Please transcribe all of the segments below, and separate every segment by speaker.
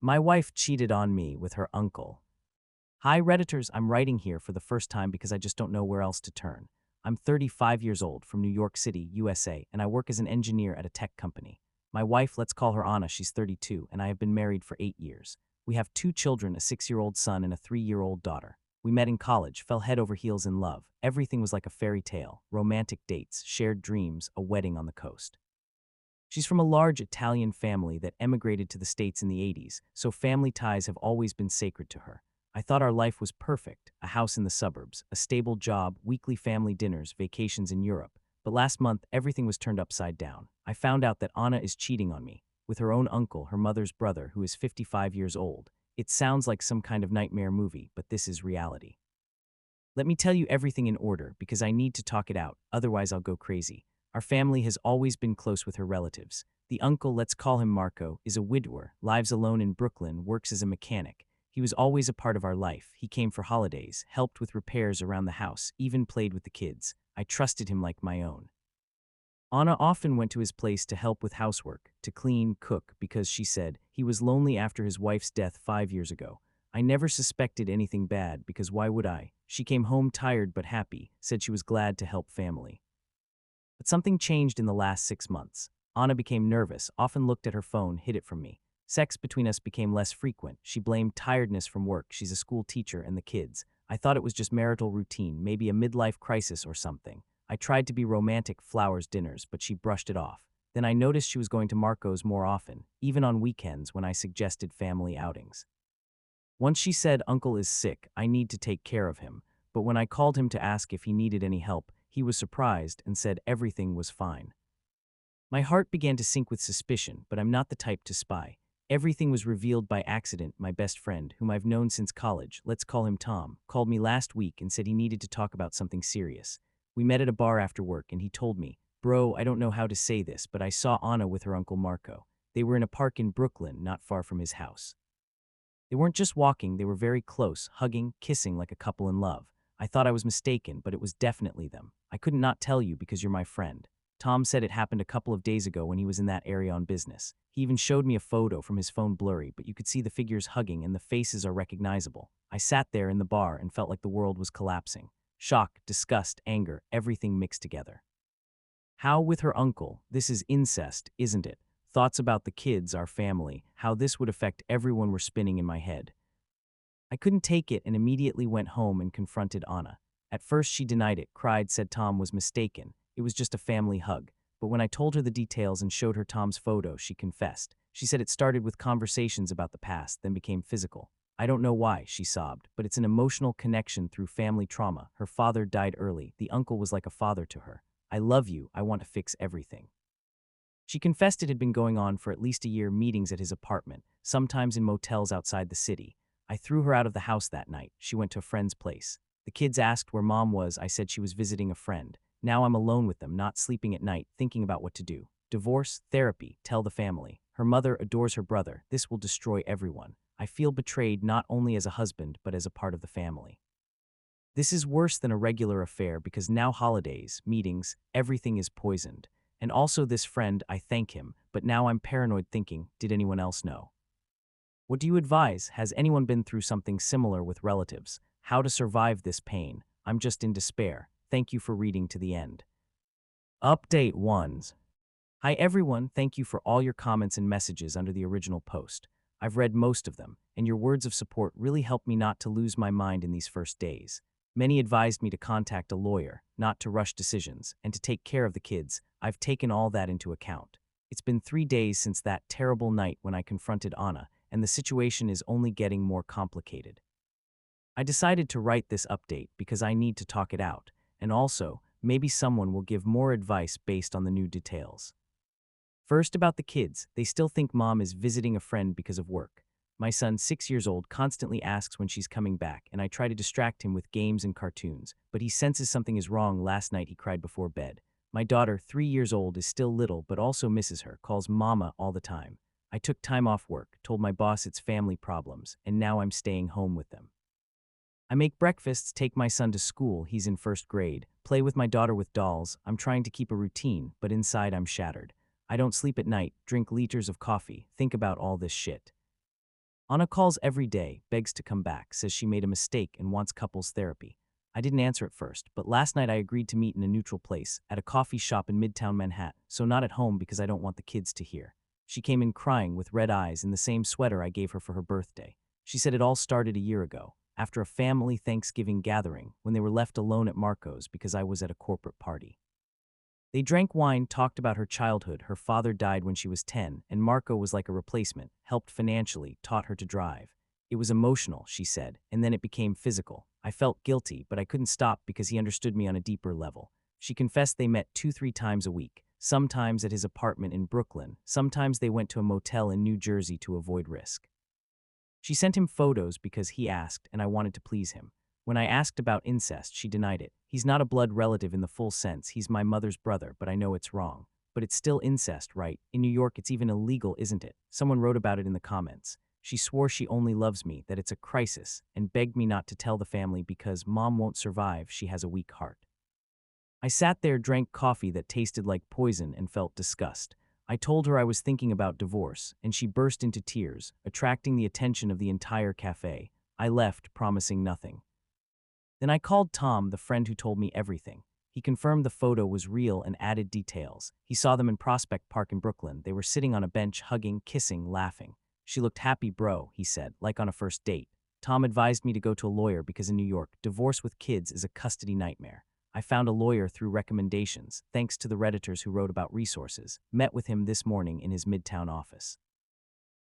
Speaker 1: My wife cheated on me with her uncle. Hi, Redditors. I'm writing here for the first time because I just don't know where else to turn. I'm 35 years old from New York City, USA, and I work as an engineer at a tech company. My wife, let's call her Anna, she's 32, and I have been married for 8 years. We have two children, a 6-year-old son and a 3-year-old daughter. We met in college, fell head over heels in love. Everything was like a fairy tale, romantic dates, shared dreams, a wedding on the coast. She's from a large Italian family that emigrated to the States in the 80s, so family ties have always been sacred to her. I thought our life was perfect, a house in the suburbs, a stable job, weekly family dinners, vacations in Europe. But last month, everything was turned upside down. I found out that Anna is cheating on me, with her own uncle, her mother's brother, who is 55 years old. It sounds like some kind of nightmare movie, but this is reality. Let me tell you everything in order, because I need to talk it out, otherwise I'll go crazy. Our family has always been close with her relatives. The uncle, let's call him Marco, is a widower, lives alone in Brooklyn, works as a mechanic. He was always a part of our life. He came for holidays, helped with repairs around the house, even played with the kids. I trusted him like my own. Anna often went to his place to help with housework, to clean, cook, because she said he was lonely after his wife's death 5 years ago. I never suspected anything bad because why would I? She came home tired but happy, said she was glad to help family. But something changed in the last 6 months. Anna became nervous, often looked at her phone, hid it from me. Sex between us became less frequent. She blamed tiredness from work. She's a school teacher and the kids. I thought it was just marital routine, maybe a midlife crisis or something. I tried to be romantic, flowers, dinners, but she brushed it off. Then I noticed she was going to Marco's more often, even on weekends when I suggested family outings. Once she said, "Uncle is sick, I need to take care of him," but when I called him to ask if he needed any help, he was surprised and said everything was fine. My heart began to sink with suspicion, but I'm not the type to spy. Everything was revealed by accident. My best friend, whom I've known since college, let's call him Tom, called me last week and said he needed to talk about something serious. We met at a bar after work and he told me, "Bro, I don't know how to say this, but I saw Anna with her uncle Marco. They were in a park in Brooklyn, not far from his house. They weren't just walking, they were very close, hugging, kissing like a couple in love. I thought I was mistaken, but it was definitely them. I couldn't not tell you because you're my friend." Tom said it happened a couple of days ago when he was in that area on business. He even showed me a photo from his phone blurry, but you could see the figures hugging and the faces are recognizable. I sat there in the bar and felt like the world was collapsing. Shock, disgust, anger, everything mixed together. How with her uncle? This is incest, isn't it? Thoughts about the kids, our family, how this would affect everyone were spinning in my head. I couldn't take it and immediately went home and confronted Anna. At first she denied it, cried, said Tom was mistaken. It was just a family hug. But when I told her the details and showed her Tom's photo, she confessed. She said it started with conversations about the past, then became physical. "I don't know why," she sobbed, "but it's an emotional connection through family trauma. Her father died early. The uncle was like a father to her. I love you. I want to fix everything." She confessed it had been going on for at least a year, meetings at his apartment, sometimes in motels outside the city. I threw her out of the house that night. She went to a friend's place. The kids asked where mom was. I said she was visiting a friend. Now I'm alone with them, not sleeping at night, thinking about what to do. Divorce, therapy, tell the family. Her mother adores her brother. This will destroy everyone. I feel betrayed not only as a husband, but as a part of the family. This is worse than a regular affair because now holidays, meetings, everything is poisoned. And also this friend, I thank him, but now I'm paranoid thinking, did anyone else know? What do you advise? Has anyone been through something similar with relatives? How to survive this pain? I'm just in despair. Thank you for reading to the end. Update 1s. Hi everyone, thank you for all your comments and messages under the original post. I've read most of them, and your words of support really helped me not to lose my mind in these first days. Many advised me to contact a lawyer, not to rush decisions, and to take care of the kids. I've taken all that into account. It's been 3 days since that terrible night when I confronted Anna, and the situation is only getting more complicated. I decided to write this update because I need to talk it out, and also, maybe someone will give more advice based on the new details. First, about the kids, they still think mom is visiting a friend because of work. My son, 6 years old, constantly asks when she's coming back, and I try to distract him with games and cartoons, but he senses something is wrong. Last night he cried before bed. My daughter, 3 years old, is still little but also misses her, calls mama all the time. I took time off work, told my boss it's family problems, and now I'm staying home with them. I make breakfasts, take my son to school, he's in first grade, play with my daughter with dolls. I'm trying to keep a routine, but inside I'm shattered. I don't sleep at night, drink liters of coffee, think about all this shit. Anna calls every day, begs to come back, says she made a mistake and wants couples therapy. I didn't answer at first, but last night I agreed to meet in a neutral place, at a coffee shop in Midtown Manhattan, so not at home because I don't want the kids to hear. She came in crying with red eyes in the same sweater I gave her for her birthday. She said it all started a year ago, after a family Thanksgiving gathering, when they were left alone at Marco's because I was at a corporate party. They drank wine, talked about her childhood. Her father died when she was 10, and Marco was like a replacement, helped financially, taught her to drive. It was emotional, she said, and then it became physical. I felt guilty, but I couldn't stop because he understood me on a deeper level. She confessed they met 2-3 times a week, sometimes at his apartment in Brooklyn, sometimes they went to a motel in New Jersey to avoid risk. She sent him photos because he asked, and I wanted to please him. When I asked about incest, she denied it. He's not a blood relative in the full sense. He's my mother's brother, but I know it's wrong. But it's still incest, right? In New York, it's even illegal, isn't it? Someone wrote about it in the comments. She swore she only loves me, that it's a crisis, and begged me not to tell the family because mom won't survive, she has a weak heart. I sat there, drank coffee that tasted like poison, and felt disgust. I told her I was thinking about divorce, and she burst into tears, attracting the attention of the entire cafe. I left, promising nothing. Then I called Tom, the friend who told me everything. He confirmed the photo was real and added details. He saw them in Prospect Park in Brooklyn. They were sitting on a bench, hugging, kissing, laughing. She looked happy, bro, he said, like on a first date. Tom advised me to go to a lawyer because in New York, divorce with kids is a custody nightmare. I found a lawyer through recommendations, thanks to the Redditors who wrote about resources. Met with him this morning in his Midtown office.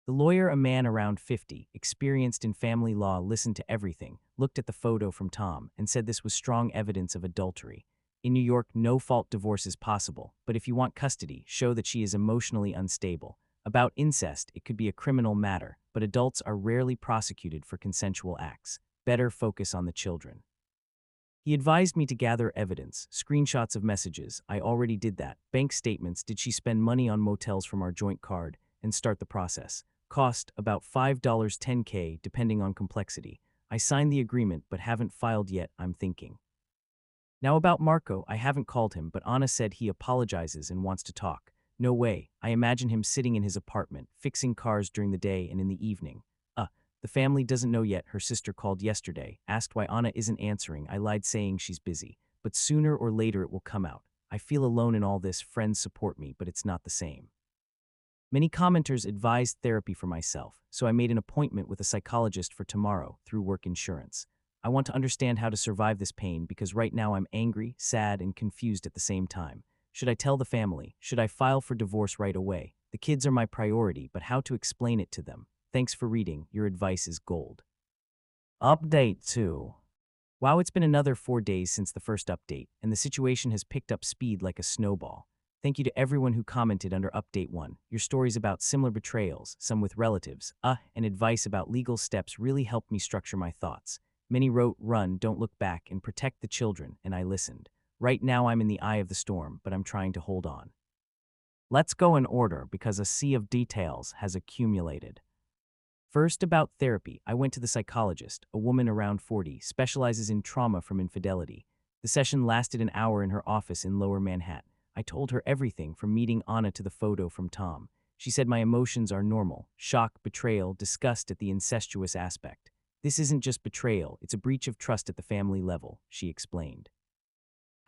Speaker 1: The lawyer, a man around 50, experienced in family law, listened to everything, looked at the photo from Tom, and said this was strong evidence of adultery. In New York, no-fault divorce is possible, but if you want custody, show that she is emotionally unstable. About incest, it could be a criminal matter, but adults are rarely prosecuted for consensual acts. Better focus on the children. He advised me to gather evidence, screenshots of messages. I already did that. Bank statements, did she spend money on motels from our joint card, and start the process. Cost about $5 $10K depending on complexity. I signed the agreement but haven't filed yet, I'm thinking. Now about Marco, I haven't called him, but Anna said he apologizes and wants to talk. No way, I imagine him sitting in his apartment, fixing cars during the day and in the evening. The family doesn't know yet. Her sister called yesterday, asked why Anna isn't answering. I lied saying she's busy, but sooner or later it will come out. I feel alone in all this. Friends support me, but it's not the same. Many commenters advised therapy for myself, so I made an appointment with a psychologist for tomorrow through work insurance. I want to understand how to survive this pain because right now I'm angry, sad, and confused at the same time. Should I tell the family? Should I file for divorce right away? The kids are my priority, but how to explain it to them? Thanks for reading. Your advice is gold. Update 2. Wow, it's been another 4 days since the first update, and the situation has picked up speed like a snowball. Thank you to everyone who commented under Update 1. Your stories about similar betrayals, some with relatives, and advice about legal steps really helped me structure my thoughts. Many wrote, run, don't look back, and protect the children, and I listened. Right now I'm in the eye of the storm, but I'm trying to hold on. Let's go in order because a sea of details has accumulated. First, about therapy, I went to the psychologist, a woman around 40, specializes in trauma from infidelity. The session lasted an hour in her office in Lower Manhattan. I told her everything from meeting Anna to the photo from Tom. She said my emotions are normal: shock, betrayal, disgust at the incestuous aspect. This isn't just betrayal, it's a breach of trust at the family level, she explained.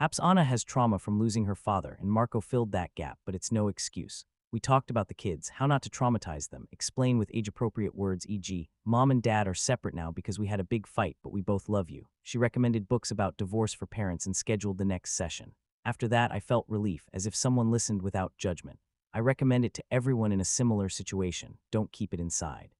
Speaker 1: Perhaps Anna has trauma from losing her father, and Marco filled that gap, but it's no excuse. We talked about the kids, how not to traumatize them, explain with age-appropriate words, e.g., Mom and Dad are separate now because we had a big fight, but we both love you. She recommended books about divorce for parents and scheduled the next session. After that, I felt relief, as if someone listened without judgment. I recommend it to everyone in a similar situation. Don't keep it inside.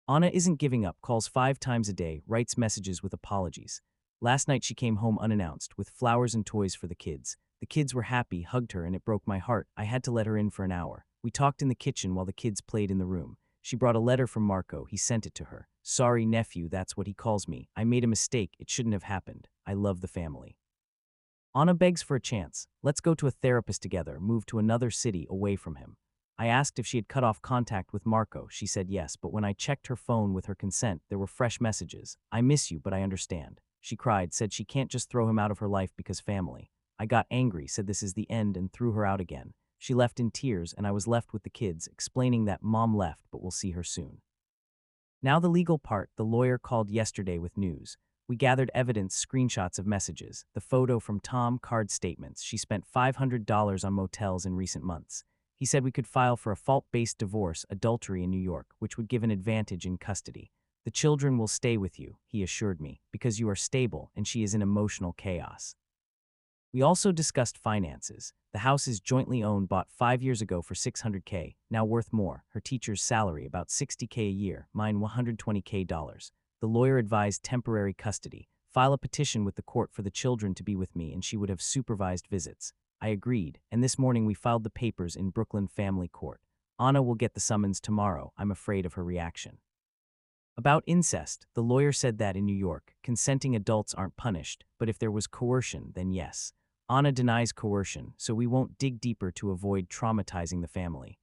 Speaker 1: Anna isn't giving up, calls 5 times a day, writes messages with apologies. Last night she came home unannounced, with flowers and toys for the kids. The kids were happy, hugged her, and it broke my heart. I had to let her in for an hour. We talked in the kitchen while the kids played in the room. She brought a letter from Marco. He sent it to her. Sorry, nephew, that's what he calls me. I made a mistake. It shouldn't have happened. I love the family. Anna begs for a chance. Let's go to a therapist together, move to another city away from him. I asked if she had cut off contact with Marco. She said yes, but when I checked her phone with her consent, there were fresh messages. I miss you, but I understand. She cried, said she can't just throw him out of her life because family. I got angry, said this is the end, and threw her out again. She left in tears, and I was left with the kids, explaining that Mom left, but we'll see her soon. Now the legal part, the lawyer called yesterday with news. We gathered evidence, screenshots of messages, the photo from Tom, card statements. She spent $500 on motels in recent months. He said we could file for a fault-based divorce, adultery in New York, which would give an advantage in custody. The children will stay with you, he assured me, because you are stable and she is in emotional chaos. We also discussed finances. The house is jointly owned, bought 5 years ago for $600K, now worth more. Her teacher's salary about $60K a year, mine $120K. The lawyer advised temporary custody. File a petition with the court for the children to be with me and she would have supervised visits. I agreed, and this morning we filed the papers in Brooklyn Family Court. Anna will get the summons tomorrow. I'm afraid of her reaction. About incest, the lawyer said that in New York, consenting adults aren't punished, but if there was coercion, then yes. Anna denies coercion, so we won't dig deeper to avoid traumatizing the family.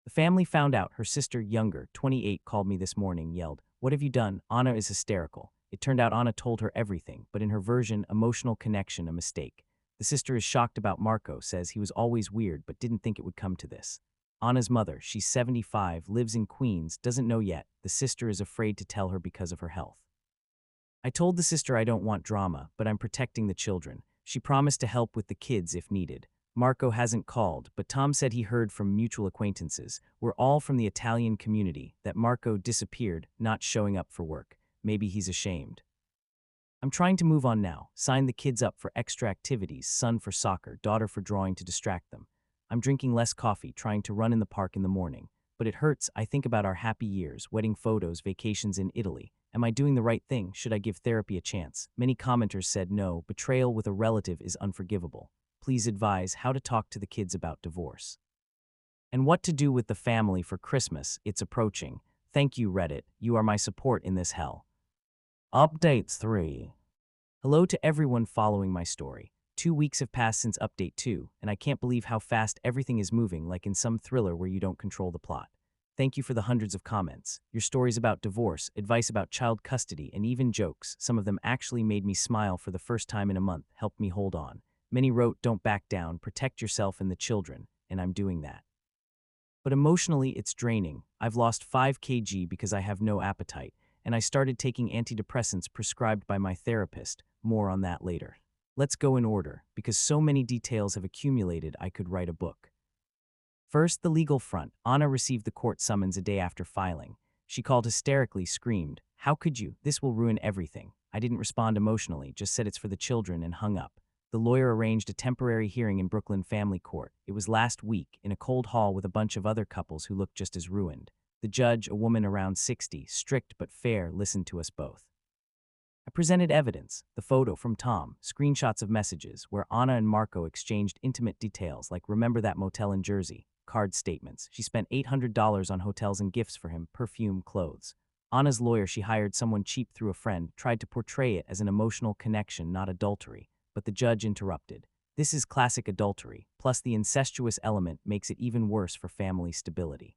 Speaker 1: The family found out. Her sister, younger, 28, called me this morning, yelled, "What have you done?" Anna is hysterical. It turned out Anna told her everything, but in her version, emotional connection, a mistake. The sister is shocked about Marco, says he was always weird but didn't think it would come to this. Anna's mother, she's 75, lives in Queens, doesn't know yet. The sister is afraid to tell her because of her health. I told the sister I don't want drama, but I'm protecting the children. She promised to help with the kids if needed. Marco hasn't called, but Tom said he heard from mutual acquaintances. We're all from the Italian community, that Marco disappeared, not showing up for work. Maybe he's ashamed. I'm trying to move on now, sign the kids up for extra activities, son for soccer, daughter for drawing to distract them. I'm drinking less coffee, trying to run in the park in the morning. But it hurts. I think about our happy years, wedding photos, vacations in Italy. Am I doing the right thing? Should I give therapy a chance? Many commenters said no, betrayal with a relative is unforgivable. Please advise how to talk to the kids about divorce. And what to do with the family for Christmas. It's approaching. Thank you, Reddit. You are my support in this hell. Updates 3. Hello to everyone following my story. 2 weeks have passed since Update 2, and I can't believe how fast everything is moving, like in some thriller where you don't control the plot. Thank you for the hundreds of comments. Your stories about divorce, advice about child custody, and even jokes, some of them actually made me smile for the first time in a month, helped me hold on. Many wrote, "Don't back down, protect yourself and the children," and I'm doing that. But emotionally, it's draining. I've lost 5 kg because I have no appetite, and I started taking antidepressants prescribed by my therapist. More on that later. Let's go in order, because so many details have accumulated I could write a book. First, the legal front. Anna received the court summons a day after filing. She called hysterically, screamed, "How could you? This will ruin everything." I didn't respond emotionally, just said it's for the children and hung up. The lawyer arranged a temporary hearing in Brooklyn Family Court. It was last week, in a cold hall with a bunch of other couples who looked just as ruined. The judge, a woman around 60, strict but fair, listened to us both. I presented evidence, the photo from Tom, screenshots of messages where Anna and Marco exchanged intimate details like "Remember that motel in Jersey?" Card statements. She spent $800 on hotels and gifts for him, perfume, clothes. Anna's lawyer, she hired someone cheap through a friend, tried to portray it as an emotional connection, not adultery, but the judge interrupted. This is classic adultery, plus the incestuous element makes it even worse for family stability.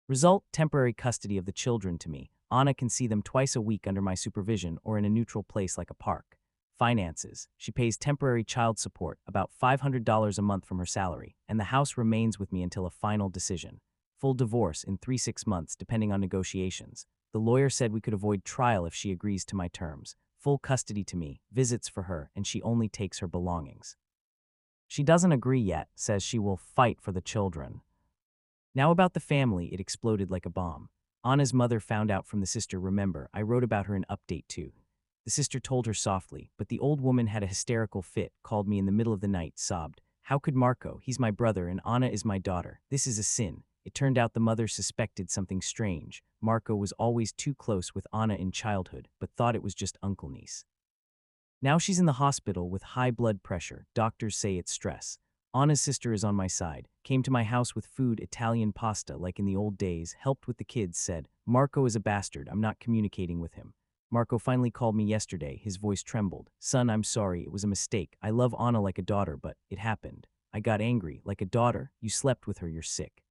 Speaker 1: Result, temporary custody of the children to me. Anna can see them twice a week under my supervision or in a neutral place like a park. Finances. She pays temporary child support, about $500 a month from her salary, and the house remains with me until a final decision. Full divorce in 3-6 months, depending on negotiations. The lawyer said we could avoid trial if she agrees to my terms. Full custody to me, visits for her, and she only takes her belongings. She doesn't agree yet, says she will fight for the children. Now about the family, it exploded like a bomb. Anna's mother found out from the sister. Remember, I wrote about her in Update 2. The sister told her softly, but the old woman had a hysterical fit, called me in the middle of the night, sobbed, "How could Marco? He's my brother and Anna is my daughter. This is a sin." It turned out the mother suspected something strange. Marco was always too close with Anna in childhood, but thought it was just uncle-niece. Now she's in the hospital with high blood pressure. Doctors say it's stress. Anna's sister is on my side, came to my house with food, Italian pasta like in the old days, helped with the kids, said, "Marco is a bastard, I'm not communicating with him." Marco finally called me yesterday, his voice trembled. "Son, I'm sorry, it was a mistake. I love Anna like a daughter, but it happened. I got angry. Like a daughter? You slept with her, you're sick."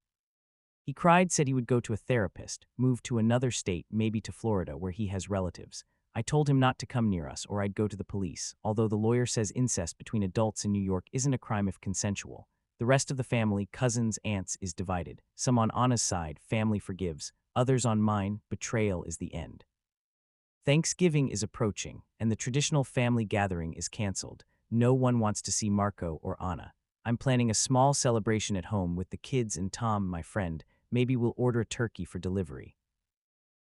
Speaker 1: He cried, said he would go to a therapist, move to another state, maybe to Florida, where he has relatives. I told him not to come near us or I'd go to the police, although the lawyer says incest between adults in New York isn't a crime if consensual. The rest of the family, cousins, aunts, is divided. Some on Anna's side, family forgives. Others on mine, betrayal is the end. Thanksgiving is approaching, and the traditional family gathering is canceled. No one wants to see Marco or Anna. I'm planning a small celebration at home with the kids and Tom, my friend. Maybe we'll order a turkey for delivery.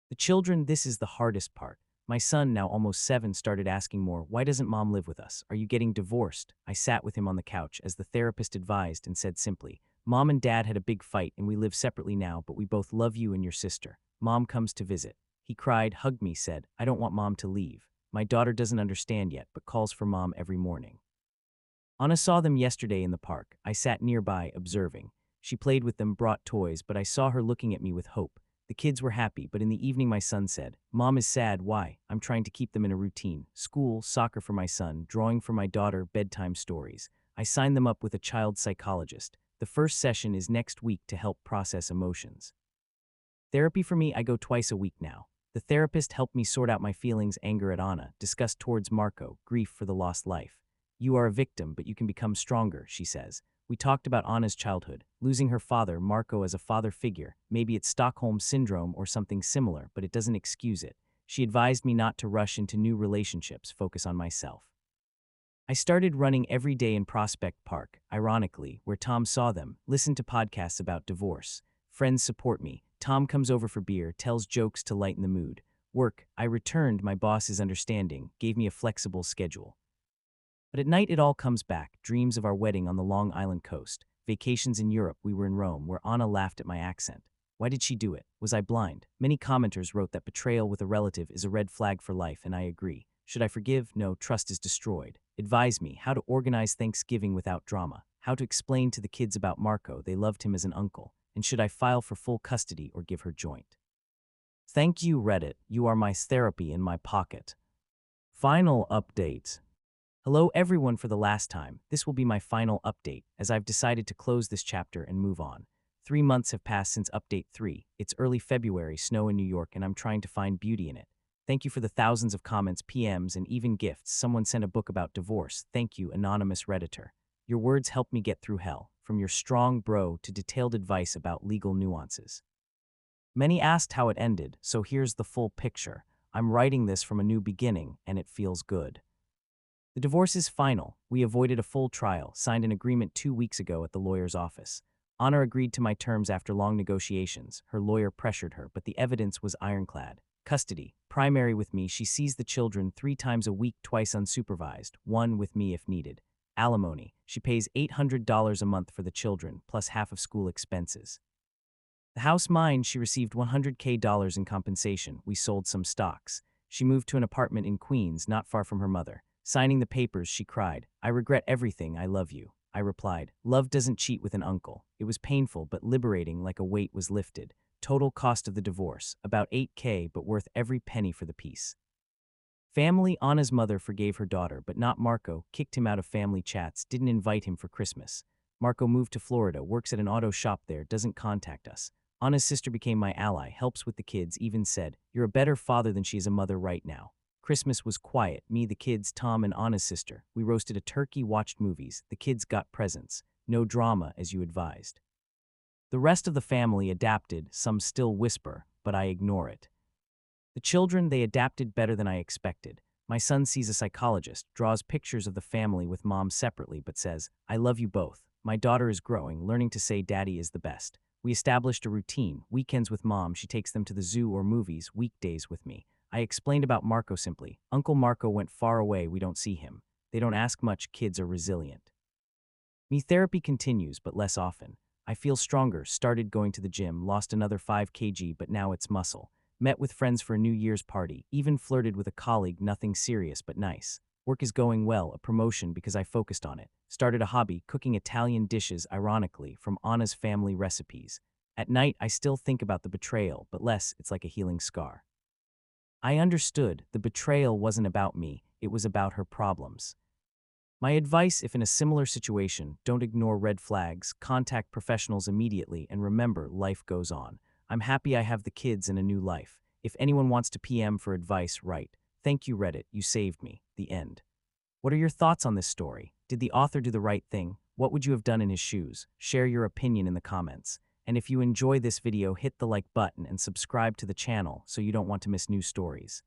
Speaker 1: The children, this is the hardest part. My son, now almost 7, started asking more, why doesn't mom live with us? Are you getting divorced? I sat with him on the couch as the therapist advised and said simply, Mom and Dad had a big fight and we live separately now, but we both love you and your sister. Mom comes to visit. He cried, hugged me, said, I don't want mom to leave. My daughter doesn't understand yet, but calls for mom every morning. Anna saw them yesterday in the park. I sat nearby, observing. She played with them, brought toys, but I saw her looking at me with hope. The kids were happy, but in the evening my son said, Mom is sad, why? I'm trying to keep them in a routine. School, soccer for my son, drawing for my daughter, bedtime stories. I signed them up with a child psychologist. The first session is next week to help process emotions. Therapy for me, I go twice a week now. The therapist helped me sort out my feelings, anger at Anna, disgust towards Marco, grief for the lost life. You are a victim, but you can become stronger, she says. We talked about Anna's childhood, losing her father, Marco, as a father figure. Maybe it's Stockholm Syndrome or something similar, but it doesn't excuse it. She advised me not to rush into new relationships, focus on myself. I started running every day in Prospect Park, ironically, where Tom saw them, listened to podcasts about divorce. Friends support me. Tom comes over for beer, tells jokes to lighten the mood. Work, I returned, my boss is understanding, gave me a flexible schedule. But at night it all comes back, dreams of our wedding on the Long Island coast, vacations in Europe, we were in Rome, where Anna laughed at my accent. Why did she do it? Was I blind? Many commenters wrote that betrayal with a relative is a red flag for life, and I agree. Should I forgive? No, trust is destroyed. Advise me how to organize Thanksgiving without drama, how to explain to the kids about Marco they loved him as an uncle, and should I file for full custody or give her joint? Thank you, Reddit. You are my therapy in my pocket. Final update. Hello everyone, for the last time. This will be my final update, as I've decided to close this chapter and move on. 3 months have passed since update 3. It's early February, snow in New York, and I'm trying to find beauty in it. Thank you for the thousands of comments, PMs, and even gifts. Someone sent a book about divorce. Thank you, anonymous Redditor. Your words helped me get through hell, from your strong bro to detailed advice about legal nuances. Many asked how it ended, so here's the full picture. I'm writing this from a new beginning, and it feels good. The divorce is final. We avoided a full trial, signed an agreement 2 weeks ago at the lawyer's office. Anna agreed to my terms after long negotiations. Her lawyer pressured her, but the evidence was ironclad. Custody, primary with me, she sees the children 3 times a week, twice unsupervised, 1 with me if needed. Alimony, she pays $800 a month for the children, plus half of school expenses. The house mine, she received $100K in compensation. We sold some stocks. She moved to an apartment in Queens, not far from her mother. Signing the papers, she cried, I regret everything, I love you. I replied, love doesn't cheat with an uncle. It was painful but liberating, like a weight was lifted. Total cost of the divorce, about $8K, but worth every penny for the peace. Family, Anna's mother forgave her daughter, but not Marco, kicked him out of family chats, didn't invite him for Christmas. Marco moved to Florida, works at an auto shop there, doesn't contact us. Anna's sister became my ally, helps with the kids, even said, you're a better father than she is a mother right now. Christmas was quiet, me, the kids, Tom, and Anna's sister. We roasted a turkey, watched movies. The kids got presents. No drama, as you advised. The rest of the family adapted, some still whisper, but I ignore it. The children, they adapted better than I expected. My son sees a psychologist, draws pictures of the family with mom separately, but says, I love you both. My daughter is growing, learning to say daddy is the best. We established a routine, weekends with mom, she takes them to the zoo or movies, weekdays with me. I explained about Marco simply. Uncle Marco went far away, we don't see him. They don't ask much, kids are resilient. Me, therapy continues, but less often. I feel stronger, started going to the gym, lost another 5 kg, but now it's muscle. Met with friends for a New Year's party, even flirted with a colleague, nothing serious but nice. Work is going well, a promotion because I focused on it. Started a hobby, cooking Italian dishes, ironically, from Anna's family recipes. At night, I still think about the betrayal, but less, it's like a healing scar. I understood the betrayal wasn't about me, it was about her problems. My advice, if in a similar situation, don't ignore red flags, contact professionals immediately, and remember, life goes on. I'm happy I have the kids and a new life. If anyone wants to PM for advice, write. Thank you, Reddit, you saved me. The end. What are your thoughts on this story? Did the author do the right thing? What would you have done in his shoes? Share your opinion in the comments. And if you enjoy this video, hit the like button and subscribe to the channel so you don't want to miss new stories.